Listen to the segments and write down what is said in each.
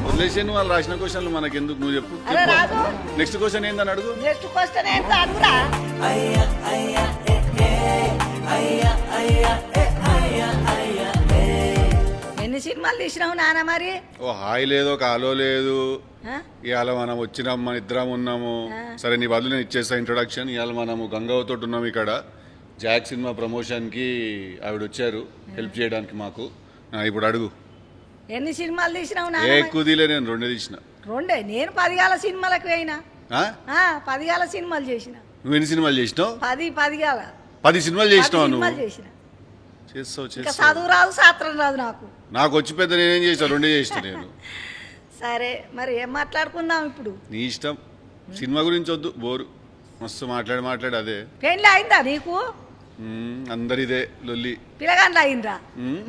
వదిలేసి వాళ్ళు రాసిన క్వశ్చన్లు మనకెందుకు నువ్వు చెప్పు అరే రాదు నెక్స్ట్ క్వశ్చన్ ఏందని అడుగు నెక్స్ట్ క్వశ్చన్ ఏంటో అడుగురా ఎన్ని సినిమాలు తీసినావు నాన్న మరి ఓ హాయ్ లేదు ఒక హలో లేదు ఆ? ఇవాళ మనం వచ్చినాం మన ఇద్దరం ఉన్నాము సరే నీ బదులు నేను ఇచ్చేస్తా ఇంట్రొడక్షన్ ఇవాళ మనము గంగావతో ఉన్నాం ఇక్కడ జాక్ సినిమా ప్రమోషన్కి ఆవిడ వచ్చారు హెల్ప్ చేయడానికి మాకు ఇప్పుడు అడుగు ఎన్ని సినిమాలు తీసినావు ఏ నాన్న కుదిలే నేను రెండే తీసిన రెండే నేను 10 గాల సినిమాలకు పోయినా ఆ? 10 గాల సినిమాలు చేసిన నువ్వు ఎన్ని సినిమాలు చేసినావు 10 గాల 10 సినిమాలు చేసినావు నువ్వు సినిమాలు చేసిన చేస్తావు ఇంకా చేస్తావు చదువు రాదు శాస్త్రం రాదు నాకు నాకు వచ్చి పెద్ద నేనేం చేస్తాను రెండే చేసిన నేను సరే మరి ఏం మాట్లాడుకుందాం ఇప్పుడు నీ ఇష్టం సినిమా గురించి వద్దు బోరు మస్తు మాట్లాడి అదే పెళ్ళి అయిందా నీకు అందరిదే లొల్లి పిల్లగాండ్లు అయిందా మ్మ్.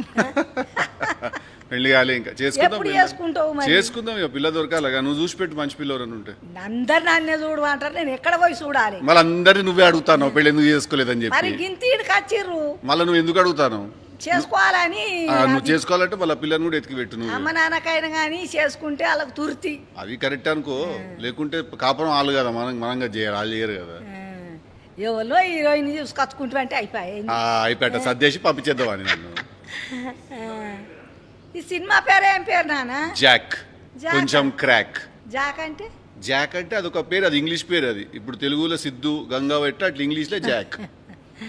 పెళ్లి కాలే ఇంకా చేసుకుందాం ఎప్పుడు పెళ్లి. చేసుకుంటావు మరి చేసుకుందాం ఇక పిల్ల దొరకాలగా నువ్వు చూసి పెట్టు మంచి పిల్లవరని ఉంటే అందరు నన్నే చూడు అంటారు నేను ఎక్కడ పోయి చూడాలి మళ్ళీ అందరినీ నువ్వే అడుగుతాను పెళ్లి ఎందుకు చేసుకోలేదని మరి చెప్పి గింతీడికి వచ్చిర్రు మళ్ళీ నువ్వు ఎందుకు అడుగుతాను చేసుకోవాలని నువ్వు చేసుకోవాలంటే మళ్ళీ పిల్లని కూడా ఎతికి పెట్టు నువ్వు అమ్మ నాన్నకైనా కానీ చేసుకుంటే వాళ్ళకి తుర్తి అవి కరెక్ట్ అనుకో లేకుంటే కాపురం వాళ్ళు కదా మనంగా చేయరు వాళ్ళు చేయరు కదా ఎవరో హీరోయిన్ చూసుకొచ్చుకుంటూ అంటే అయిపోయాయి అయిపోయాట సర్దేసి పంపించేద్దామని నన్ను ఈ సినిమా పేరు ఏం పేరు నాన్న జాక్ జాక్. కొంచెం క్రాక్ జాక్ అంటే జాక్ అంటే అదొక పేరు అది ఇంగ్లీష్ పేరు అది ఇప్పుడు తెలుగులో సిద్ధు గంగా పెట్ట అట్లా ఇంగ్లీష్లో జాక్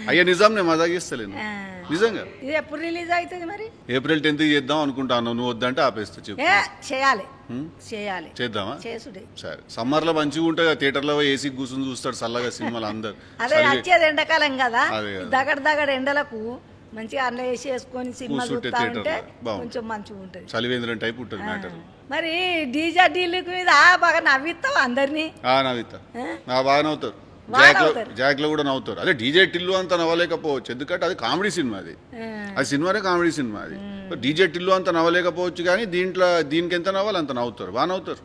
అయ్యా నిజం నేను మజాగిస్తలేను ఆ. నిజంగా ఇది ఎప్పుడు రిలీజ్ అవుతుంది మరి ఏప్రిల్ 10th చేద్దాం అనుకుంటాను నువ్వు వద్దంటే ఆపేస్తా చెప్పు ఏ చేయాలి హ్మ్? చేయాలి చేద్దామా చేసుడే సరే సమ్మర్ లో మంచిగా ఉంటుంది కదా థియేటర్లో ఏసీ కూర్చొని చూస్తాడు చల్లగా సినిమాలు అందరు అదే వచ్చేది ఎండాకాలం కదా అదే కదా. దగడ ఎండలకు మంచిగా అన్న వేసి వేసుకొని సినిమా కూర్చుంటే చూస్తా ఉంటే థియేటర్లో బాగుంది. కొంచెం మంచిగా ఉంటుంది చలివేంద్రం టైప్ ఉంటుంది మ్యాటర్ మరి డీజే డీలుకు మీద బాగా నవ్విస్తావు అందరినీ నవ్వుతా ఆ? బాగా నవ్వుతారు బాగా జాక్ లో నవ్వుతారు. జాక్ లో కూడా నవ్వుతారు అదే డీజే టిల్లు అంత నవ్వలేకపోవచ్చు ఎందుకంటే అది కామెడీ సినిమా అది ఆ. అది సినిమానే కామెడీ సినిమా అది డీజే టిల్లు అంత నవ్వలేకపోవచ్చు కానీ దీనికి ఎంత నవ్వాలి అంత నవ్వుతారు బాగా నవ్వుతారు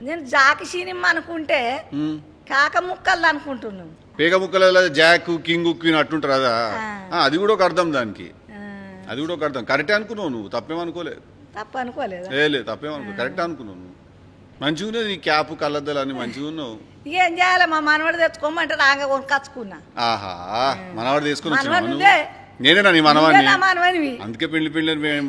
నేను జాకి సినిమా అనుకుంటే హ్మ్. కాక ముక్కలు అనుకుంటున్నాను పేగ ముక్కల జాక్ కింగ్ క్వీన్ అట్టుంటారు కదా అది కూడా ఒక అర్థం దానికి ఆ, అది కూడా ఒక అర్థం కరెక్టే అనుకున్నావు నువ్వు తప్పేమనుకోలేదు తప్పు అనుకోలేదా లేదు తప్పేమనుకో కరెక్ట్ అనుకున్నావు నువ్వు మంచిగా ఉన్నది నీ క్యాప్ కళ్ళద్దాలు అన్ని మంచిగా ఉన్నావు ఇక ఏం చేయాలి మా మనవడు తెచ్చుకోమంటే రాగా కొనుకొచ్చుకున్నా ఆహా మనవాడు తీసుకుని మనవడు వచ్చినావు నువ్వే. నేనేనా నీ నువ్వే మనవాడిని నా మనవనివి అందుకే పెళ్లి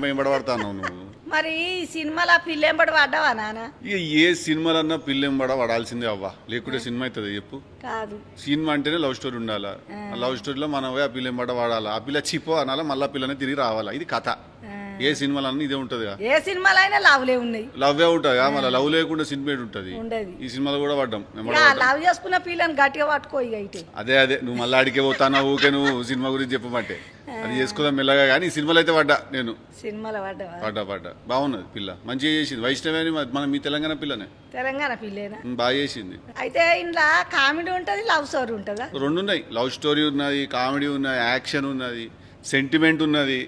వెంబడబడతాను నువ్వు మరి ఈ సినిమాలో పిల్లెంబడి పడ్డావా నాన్న ఇక ఏ సినిమాలన్నా పిల్లెంబడ పడాల్సిందే అవ్వా లేకుంటే సినిమా అవుతుంది చెప్పు కాదు సినిమా అంటేనే లవ్ స్టోరీ ఉండాలా ఆ లవ్ స్టోరీలో మనం పోయి ఆ పిల్లెంబడ వాడాలా ఆ పిల్ల చిపో అనాలా మళ్ళీ పిల్లనే తిరిగి రావాలా ఇది కథ ఆ. ఏ సినిమాలన్నా ఇదే ఉంటుందిగా ఏ సినిమాలో అయినా లావులే ఉన్నాయి లవ్వే ఉంటుంది మళ్ళీ లవ్ లేకుండా సినిమా ఉంటుంది ఉండదు ఈ సినిమాలో కూడా పడ్డాం వెంబడ ఇక పడ్డాం. లవ్ చేసుకున్న పిల్లని గట్టిగా పట్టుకో ఇక ఇటు అదే నువ్వు మళ్ళీ అడిగే పోతానా ఊకే నువ్వు సినిమా గురించి చెప్పమంటే అది చేసుకుందాం మెల్లగా కానీ ఈ సినిమాలో అయితే పడ్డా నేను సినిమాలో పడ్డావా పడ్డా బాగున్నది పిల్ల మంచిగా చేసింది వైష్ణవి అని మన మీ తెలంగాణ పిల్లనే తెలంగాణ పిల్లేనా బాగా చేసింది అయితే ఇంట్లో కామెడీ ఉంటుంది లవ్ స్టోరీ ఉంటుందా రెండు ఉన్నాయి లవ్ స్టోరీ ఉన్నది కామెడీ ఉన్నది యాక్షన్ ఉన్నది సెంటిమెంట్ ఉన్నది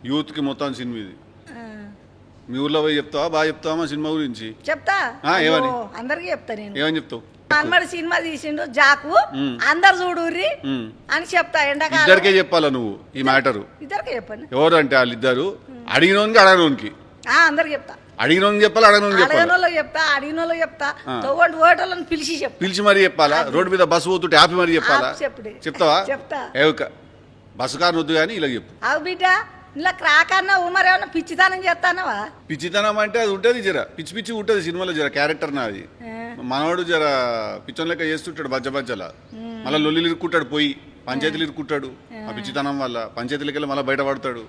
యూత్కి మొత్తం సినిమా ఇది ఆ. మీ ఊర్లో పోయి చెప్తావా బాగా చెప్తావా మా సినిమా గురించి చెప్తా ఏమని? అయ్యో, అందరికీ చెప్తా నేను ఏమని చెప్తావు మన్మడి సినిమా తీసిండు జాకు అందరు చూడుర్రి ఉమ్. అని చెప్తా ఎండాకాలం ఇద్దరికే చెప్పాలా నువ్వు ఈ మ్యాటరు ఇద్దరికే చెప్పండి ఎవరు అంటే వాళ్ళిద్దరు అడిగినోనికి అడగనోనికి అందరికి చెప్తా అడిగినోనికి చెప్పాలి అడగనోనికి చెప్పాలి అడగనోళ్ళు చెప్తా అడిగినోళ్ళు చెప్తా తోటి ఓటోళ్ళని పిలిచి చెప్తా పిలిచి మరీ చెప్పాలా రోడ్డు మీద బస్సు పోతుంటే ఆపి మరీ చెప్పాలా ఆపు చెప్పుడే. చెప్తావా చెప్తా. ఏవక బస్సు కారు వద్దు కానీ ఇలా చెప్పు అవు బిడ్డ ఇలా క్రాక్ అన్నావు మరి ఏమన్నా పిచ్చితనం చేస్తానవా పిచ్చితనం అంటే అది ఉంటుంది జర పిచ్చి పిచ్చి ఉంటుంది సినిమాలో జర క్యారెక్టర్ నాది మనవాడు జర పిచ్చం లెక్క చేస్తుంటాడు బజ్జలా మళ్ళీ లొల్లిలు ఇరుక్కుంటాడు పోయి పంచాయతీలు ఇరుక్కుంటాడు ఆ పిచ్చితనం వల్ల పంచాయతీలకి వెళ్ళి మళ్ళీ బయట పడతాడు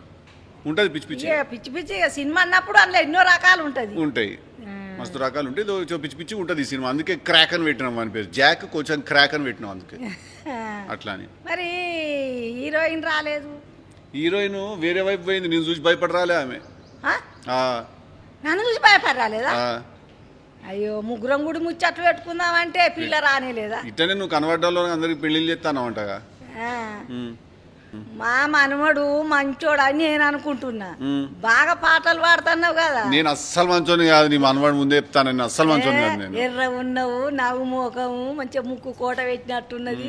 ఉంటుంది పిచ్చి పిచ్చి ఇక పిచ్చి పిచ్చి ఇక సినిమా అన్నప్పుడు అందులో ఎన్నో రకాలు ఉంటది ఉంటాయి మస్తు రకాలు ఉంటాయి పిచ్చి పిచ్చి ఉంటుంది ఈ సినిమా అందుకే క్రాక్ అని పెట్టినాం అని పేరు జాక్ కొంచెం క్రాక్ అని పెట్టినాం అందుకే అట్లా అని మరి హీరోయిన్ రాలేదు హీరోయిన్ వేరే వైపు పోయింది నేను చూసి భయపడరాలే ఆమె ఆ? ఆ, నన్ను చూసి భయపడి రాలేదా ఆ. అయ్యో ముగ్గురం గుడి ముచ్చట్లు పెట్టుకుందామంటే పిల్ల రానేలేదా ఇట్లనే నువ్వు కనబడ్డంలో అందరికి పెళ్లిళ్ళు చేస్తాను అంటగా ఆ. మా మనవడు మంచోడు అని నేను అనుకుంటున్నా బాగా పాటలు పాడుతున్నావు కదా నేను అస్సలు మంచోని కాదు నీ మనవాడు ముందే చెప్తాను నేను అస్సలు మంచోని కాదు నేను ఎర్ర ఉన్నావు నవ్వు మోకము మంచిగా ముక్కు కోట పెట్టినట్టున్నది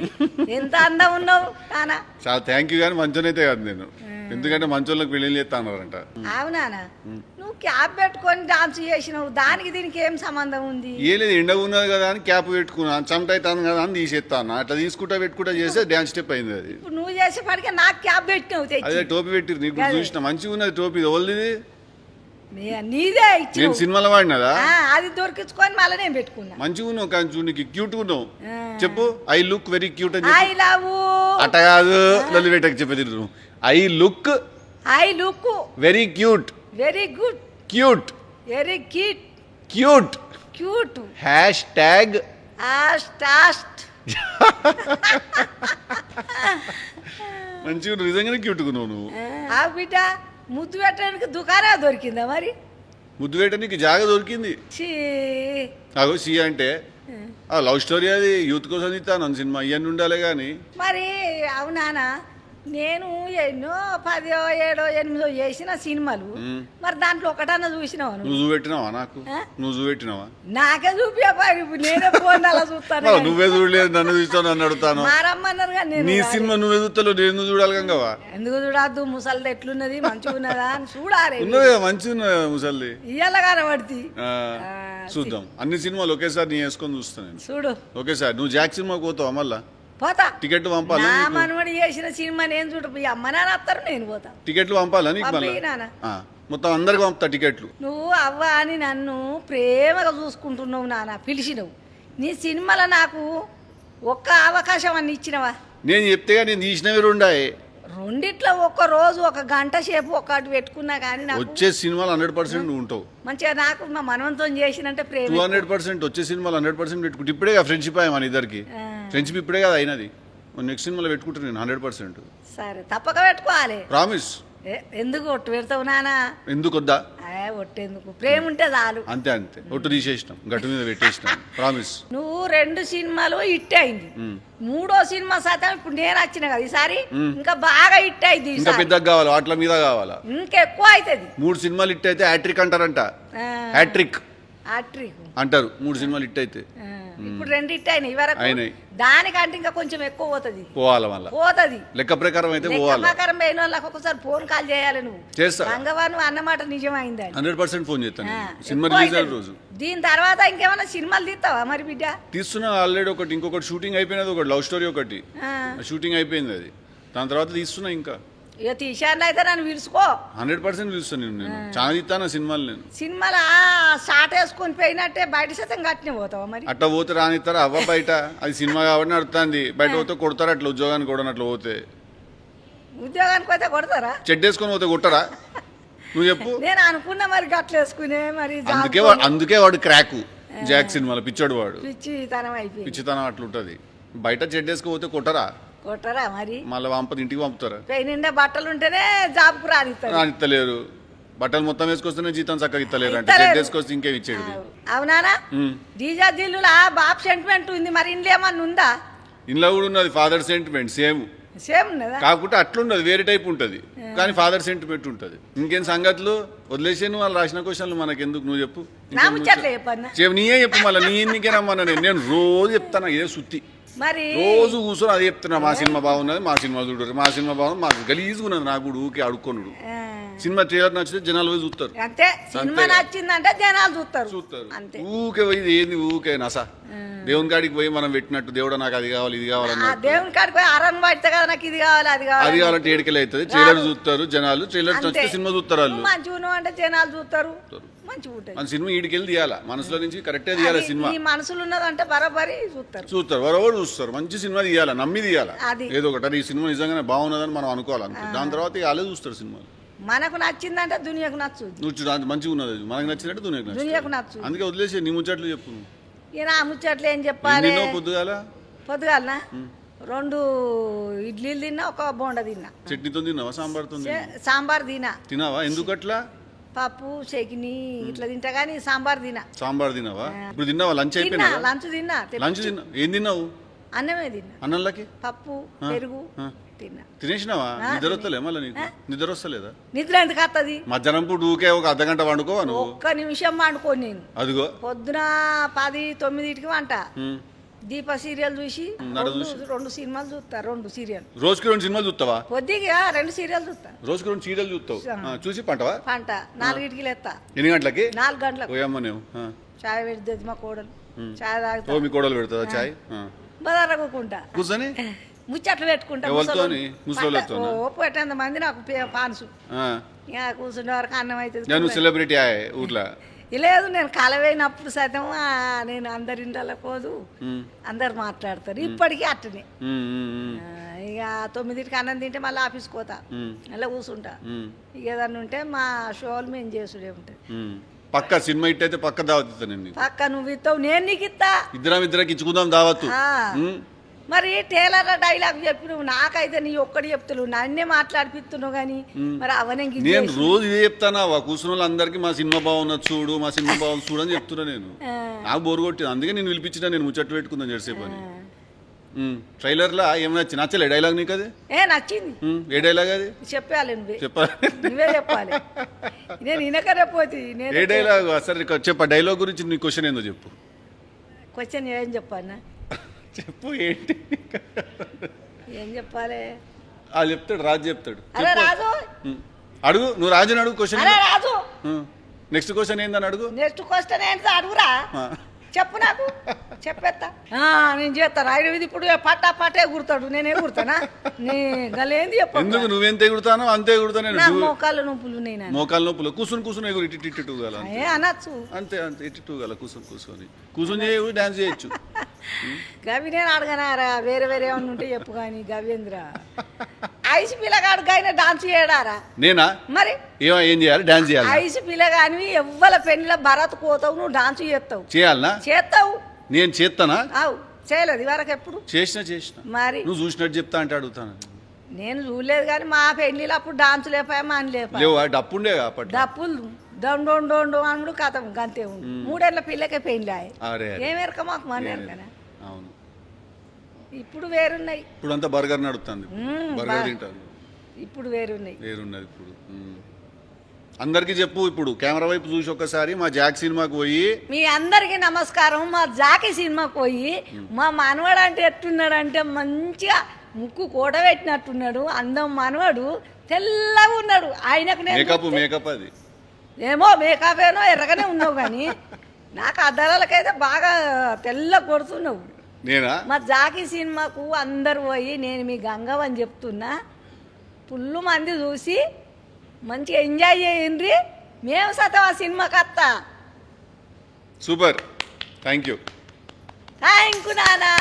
ఎంత అందం ఉన్నావు కానా చాలా థ్యాంక్ యూ కానీ మంచోని అయితే కాదు నేను ఎందుకంటే మంచోళ్ళకి పెళ్లిళ్ళు చేస్తా అన్నారంట అవునానా నువ్వు నువ్వు క్యాప్ పెట్టుకొని డాన్స్ చేసినావు, దానికి దీనికి ఏం సంబంధం ఉంది? ఏ లేదు, ఎండగా ఉన్నది కదా అని క్యాప్ పెట్టుకున్నాను, చెమట అవుతాను కదా అని తీసేస్తాను. అట్లా తీసుకుంటా పెట్టుకుంటా చేస్తే డ్యాన్స్ స్టెప్ అయింది అది. ఇప్పుడు నువ్వు చేసేపాటికే నాకు క్యాప్ పెట్టినావు తెచ్చి. అదే టోపీ పెట్టిరు, నీకు చూసిన మంచిగా ఉన్నది టోపీ. ఓల్ది నీదే ఇచ్చి నేను సినిమాలో వాడినదా? అది దొరికించుకొని మళ్ళీ నేను పెట్టుకున్నా. మంచిగా ఉన్నావు కానీ చూడు, నీకు క్యూట్ ఉన్నావు. చెప్పు ఐ లుక్ వెరీ క్యూట్ అని ఐ లవ్ అట్ట కాదు, లొల్లి పెట్టకు చెప్పేది. I look very cute. Very good. Cute. Very cute. Cute. Cute. Hash tag మంచిగా నిజంగానే క్యూట్గా ఉన్నావు నువ్వు. ఆ బిడ్డ ముద్దు పెట్టడానికి దుకాణం దొరికిందా మరి? ముద్దు పెట్టడానికి జాగా దొరికింది. ఛీ. అగో సి అంటే లవ్ స్టోరీ, అది యూత్ కోసం తీస్తాను సినిమా, ఇవన్నీ ఉండాలి కానీ. మరి అవునానా, నేను ఎన్నో 10, 7, 8 చేసిన సినిమాలు, మరి దాంట్లో ఒకటన్నా చూసినావా? నువ్వు చూపెట్టినావా నాకు? నువ్వు చూపెట్టినావా? నాకే చూపా, నేనే ఫోన్ అలా చూస్తాను. నువ్వే చూడలేదు, నన్ను చూస్తావు, నన్ను అడుగుతాను. మారమ్మన్నారు కానీ నీ సినిమా నువ్వే చూస్తావు, నేను చూడాలి కంగవా? ఎందుకు చూడద్దు? ముసలిది ఎట్లున్నది, మంచిగా ఉన్నదా అని చూడాలి. ఉన్నది కదా, మంచిగా ఉన్నది ముసలిది. ఇయ్యాల కనబడి చూద్దాం. అన్ని సినిమాలు ఒకేసారి నీ వేసుకొని చూస్తాను నేను. చూడు ఒకేసారి. నువ్వు జాక్ సినిమాకి పోతావా మళ్ళా? పోతా. టికెట్ పంపాలా? నా మనవడి చేసిన సినిమా నేను చూడ, అమ్మ నాన్న వస్తారు, నేను పోతా. టికెట్లు పంపాలా నీకు మళ్ళీ? మొత్తం అందరికి పంపుతా టికెట్లు. నువ్వు అవ్వ అని నన్ను ప్రేమగా చూసుకుంటున్నావు నాన్న, పిలిచినవు. నీ సినిమాలో నాకు ఒక్క అవకాశం అన్ని ఇచ్చినవా? నేను చెప్తే నేను తీసినవి రెండాయి. రెండిట్లో ఒక్క రోజు 1 గంట సేపు ఒక్కటి పెట్టుకున్నా కానీ వచ్చే సినిమాలు 100% నువ్వు ఉంటావు. మంచిగా నాకు మా మనవంతో చేసినంటే ప్రేమ. 200% వచ్చే సినిమాలు 100% పెట్టుకుంటే ఇప్పుడే ఫ్రెండ్షిప్ అయ్యా మన ఇద్దరికి. ఫ్రెండ్షిప్ ఇప్పుడే కదా అయినది. నెక్స్ట్ సినిమాలో పెట్టుకుంటాను నేను 100%. సరే తప్పక పెట్టుకోవాలి. ప్రామిస్. ఎందుకు ఒట్టు పెడతావు నానా? ఎందుకు వద్దా? ఒట్టేందుకు, ప్రేమ ఉంటే చాలు. అంతే అంతే, ఒట్టు తీసేసినాం, గట్టు మీద పెట్టేసినాం. ప్రామిస్. నువ్వు 2 సినిమాలు హిట్ అయింది, 3వ సినిమా శాతం ఇప్పుడు నేను వచ్చిన కదా ఈసారి ఇంకా బాగా హిట్ అయింది. ఇంకా పెద్దగా కావాలా, వాటిల మీద కావాలా, ఇంకెక్కువ అవుతుంది. 3 సినిమాలు హిట్ అయితే హ్యాట్రిక్ అంటారంట. హ్యాట్రిక్ అంటారు 3 సినిమాలు హిట్ అయితే. ఇప్పుడు 2 హిట్ అయినాయి వరకు, దానికంటే ఇంకా కొంచెం ఎక్కువ పోతుంది. పోవాలి మళ్ళీ పోతుంది. లెక్క ప్రకారం అయితే పోవాలి. ప్రకారం పోయిన వాళ్ళకి ఒకసారి ఫోన్ కాల్ చేయాలి. నువ్వు చేస్తా. గంగవారు అన్నమాట నిజమైంది. 100% ఫోన్ చేస్తాను సినిమా రిలీజ్ అయిన రోజు. దీని తర్వాత ఇంకేమైనా సినిమాలు తీస్తావా మరి బిడ్డ? తీస్తున్నా ఆల్రెడీ ఒకటి, ఇంకొకటి షూటింగ్ అయిపోయినది, ఒకటి లవ్ స్టోరీ ఒకటి షూటింగ్ అయిపోయింది. అది దాని తర్వాత తీస్తున్నా. ఇంకా ఇక తీసాను అయితే నన్ను పిలుచుకో. 100% పిలుస్తాను నేను చాలా తీస్తాను సినిమాలు. నేను సినిమాలు షార్ట్ వేసుకొని పోయినట్టే బయట శాతం కట్టినే పోతావా మరి? అట్లా పోతే రానిస్తారా? అవ్వ బయట అది సినిమా కాబట్టి నడుతుంది, బయట పోతే కొడతారు. అట్లా ఉద్యోగానికి కూడా అట్లా పోతే, ఉద్యోగానికి పోతే కొడతారా? చెడ్డ వేసుకొని పోతే కొట్టరా? నువ్వు చెప్పు. నేను అనుకున్నా మరి గట్ల వేసుకునే మరి. అందుకే వాడు క్రాకు జాక్ సినిమాలో పిచ్చాడు వాడు. పిచ్చితనం అట్లుంటది. బయట చెడ్డ వేసుకుపోతే కొట్టరా? కొట్టరా మరి? మళ్ళీ ఇంటికి పంపుతారా? నిండా బట్టలు ఉంటేనే జాబ్కు రానిస్తలేరు. బట్టలు మొత్తం వేసుకొస్తేనే జీతం చక్కగా ఇస్తలేరు అంటే చెడ్డ వేసుకొస్తే ఇంకేం ఇచ్చేది. అవునానా? డీజా దిల్లులా బాబు సెంటిమెంట్ ఉంది, మరి ఇంట్లో ఏమన్నా ఉందా? ఇంట్లో కూడా ఉన్నది ఫాదర్ సెంటిమెంట్. సేమ్ ఉన్నదా? కాకుంటే అట్లుండదు, వేరే టైప్ ఉంటది, కానీ ఫాదర్ సెంటిమెంట్ ఉంటది. ఇంకేం సంగతులు? వదిలేసాను వాళ్ళు రాసిన క్వశ్చన్లు మనకెందుకు, నువ్వు చెప్పు. నీయే చెప్పు మళ్ళీ. నీకే రమ్మన్నా నేను రోజు చెప్తాను ఇదే సుత్తి. మరి రోజు కూర్చొని అది చెప్తున్నా, మా సినిమా బాగున్నది, మా సినిమా చూడరు, మా సినిమా బాగుంది, మాకు గలీజ్గా ఉన్నది. నాకు కూడా ఊకే అడుక్కొనుడు. సినిమా ట్రైలర్ నచ్చితే జనాలు పోయి చూస్తారు. అంతే, సినిమా నచ్చిందంటే జనాలు చూస్తారు. ఊకే పోయి ఏంది ఊకే నసా. దేవుని కాడికి పోయి మనం పెట్టినట్టు దేవుడు నాకు అది కావాలి ఇది కావాలన్నా, దేవుని కాడికి పోయి అరన్ పడితే కదా నాకు ఇది కావాలి అది కావాలంటే ఏడికెళ్ళి అవుతుంది. ట్రైలర్ చూస్తారు జనాలు, ట్రైలర్ నచ్చితే సినిమా చూస్తారు. వాళ్ళు మంచిగా అంటే జనాలు చూస్తారు. మన సినిమా ఈడికెళ్ళి తీయాలా, మనసులో నుంచి కరెక్టే తీయాలి. సినిమా మనసులో ఉన్నదంటే బరాబరి చూస్తారు, బరాబరి చూస్తారు. మంచి సినిమా తీయాలా, నమ్మి తీయాలా. ఏదో ఒకటి ఈ సినిమా నిజంగానే బాగున్నదని మనం అనుకోవాలనుకో, దాని తర్వాత వాళ్ళే చూస్తారు సినిమాలు. మనకు నచ్చిందంటే దునియాకు నచ్చు. నువ్వు మంచిగా ఉన్నది, మనకు నచ్చినట్టు దునియాకు నచ్చు. అందుకే వదిలేసి నీ ముచ్చట్లు చెప్పు. ఆ ముచ్చట్లు ఏం చెప్పాలి? పొద్దుగాలనా 2 ఇడ్లీలు తిన్నా, 1 బోండా తిన్నా. చట్నీతో తిన్నావా? సాంబార్ తినావా? ఎందుకు అట్లా? పప్పు చట్నీ ఇట్లా తింటా కానీ సాంబార్ తినావా? ఇప్పుడు తిన్నావా? లంచ్ అయిపోయినా? లంచ్ తిన్నా. ఏం తిన్నావు? అన్నమే తిన్నా. అన్నంలోకి పప్పు పెరుగు తినేసినావా? నిద్ర వస్తలే మళ్ళీ నీకు? నిద్ర వస్తలేదా? నిద్ర ఎందుకు వస్తుంది? మధ్యాహ్నం పూట ఊకే 1 అర్ధగంట వండుకోవా నువ్వు? 1 నిమిషం వండుకో. నేను అదిగో పొద్దున 10, 9కి వంట, దీప సీరియల్ చూసి నడు రెండు సినిమాలు చూస్తా, 2 సీరియల్. రోజుకి 2 సినిమాలు చూస్తావా? కొద్దిగా 2 సీరియల్ చూస్తా. రోజుకి 2 సీరియల్ చూస్తావు. చూసి పంటవా? పంట 4కి లేస్తా. ఎన్ని గంటలకి? 4 గంటలకు. పోయమ్మ నువ్వు చాయ్ పెడుతుంది మా కోడలు, చాయ్ తాగుతా. ఓ మీ కోడలు పెడతావా చాయ్? బదారకుంటా కూర్చొని ముచ్చట్లు పెట్టుకుంటా. ఎవరితోని? ముసలోళ్ళతోనా? ఓ 8 మంది నాకు పాన్సు. ఇక కూర్చుండే వరకు అన్నం అవుతుంది. నువ్వు సెలబ్రిటీ ఆయే ఊర్లో? లేదు, నేను కలవైనప్పుడు సైతం నేను అందరి ఇంట్లో పోదు, అందరు మాట్లాడతారు. ఇప్పటికీ అట్టనే. ఇక 9కి అన్నం తింటే మళ్ళీ ఆఫీస్కి పోతా, అలా కూర్చుంటా. ఇక ఏదన్నా ఉంటే మా షోలు మేము చేసుడే ఉంటుంది. పక్క సినిమా ఇట్ అయితే పక్క దావత్ నేను పక్క నువ్వు ఇస్తావు, నేను నీకు ఇస్తా. ఇద్దరం ఇచ్చుకుందాం దావత్తు. మరి టేలర్ డైలాగ్ చెప్పినావు, నాకైతే నీ ఒక్కటి చెప్తున్నావు, నన్నే మాట్లాడిపిస్తున్నావు. కానీ మరి అవనే నేను రోజు ఇదే చెప్తానా, కూర్చున్న వాళ్ళందరికీ మా సినిమా బాగున్నది చూడు, మా సినిమా బాగుంది చూడు అని చెప్తున్నా. నేను నాకు బోరు కొట్టింది, అందుకే నేను పిలిపించిన. నేను ముచ్చట్లు పెట్టుకుందాం జెర్సేపు అని. ట్రైలర్లో ఏమైనా నచ్చలే డైలాగ్ నీకు? అది నచ్చింది. ఏ డైలాగ్ అది? చెప్పాలి నువ్వే, చెప్పాలి, నువ్వే చెప్పాలి. నేను ఇనకరేపోతే ఏ డైలాగ్? సరే చెప్ప, డైలాగ్ గురించి నీ క్వశ్చన్ ఏందో చెప్పు. క్వశ్చన్ ఏం చెప్పానా? చెప్పు. ఏంటి ఏం చెప్పాలి? వాళ్ళు చెప్తాడు, రాజు చెప్తాడు. అరే రాజు అడుగు, నువ్వు రాజుని అడుగు క్వశ్చన్. అరే రాజు, నెక్స్ట్ క్వశ్చన్ ఏందని అడుగు. నెక్స్ట్ క్వశ్చన్ ఏంటి అడుగురా, చెప్పు నాకు, చెప్పేస్తా. నేను చేస్తాను. ఇది ఇప్పుడు పట్టే ఎగురుతాడు, నేను ఎగురుతానా? నీ గలేంది చెప్పు. ఎందుకు నువ్వెంత ఎగురుతానో అంతే ఎగురుతాను. మోకాళ్ళ నొప్పులు ఉన్నాయి, మోకాళ్ళ నొప్పులు. కూర్చుని ఎగురు, ఇటు గల అనొచ్చు. అంతే అంతే, ఇటు గల కూర్చొని చేయవు, డాన్స్ చేయొచ్చు. గవి నేను అడగనారా, వేరే వేరే ఏమన్నా ఉంటే చెప్పు. కానీ గవేంద్ర ఐసు పిల్లగాడు ఆయన డాన్స్ చేయడారా? నేనా? మరి ఏం చేయాలి? డాన్స్ చేయాలి. ఐసు పిల్లగాని ఎవ్వల పెళ్లిలో భరత్ పోతావు, నువ్వు డాన్స్ చేస్తావు. చేయాలనా? చేస్తావు. నేను చేస్తానా? అవు చేయలేదు ఇవరకు ఎప్పుడు? చేసిన. మరి నువ్వు చూసినట్టు చెప్తా అంటే అడుగుతాను. నేను చూడలేదు కానీ మా పెళ్లిలో అప్పుడు డాన్స్ లేపాయమా అని లేవు, డప్పుండే డప్పులు డొండో అనుడు కథం గంతే ఉండు. 3 ఏళ్ళ పిల్లకే పెళ్లి ఏమెరక మాకు మన ఎరకనా? అవును. ఇప్పుడు వేరున్నాయి. ఇప్పుడు అంతా బర్గర్ నడుస్తుంది, బర్గర్ తింటారు. ఇప్పుడు వేరున్నది ఇప్పుడు. అందరికి చెప్పు, ఇప్పుడు కెమెరా వైపు చూసి ఒక్కసారి మా జాక్ సినిమాకి పోయి. మీ అందరికి నమస్కారం. మా జాకి సినిమాకి పోయి మా మనవాడు అంటే ఎట్టున్నాడంటే మంచిగా ముక్కు కూడ పెట్టినట్టున్నాడు, అందం మనవాడు, తెల్లగా ఉన్నాడు. ఆయనకు మేకప్ అది ఏమో మేకప్ ఏనో ఎర్రగానే ఉన్నావు, కానీ నాకు అద్దాలకైతే బాగా తెల్ల కొడుతున్నావు. నేనా? మా జాకి సినిమాకు అందరు పోయి, నేను మీ గంగవని చెప్తున్నా, ఫుల్ మంది చూసి మంచిగా ఎంజాయ్ చేయండి. మేము సతం ఆ సినిమాకి వస్తా. సూపర్, థ్యాంక్ యూ నానా.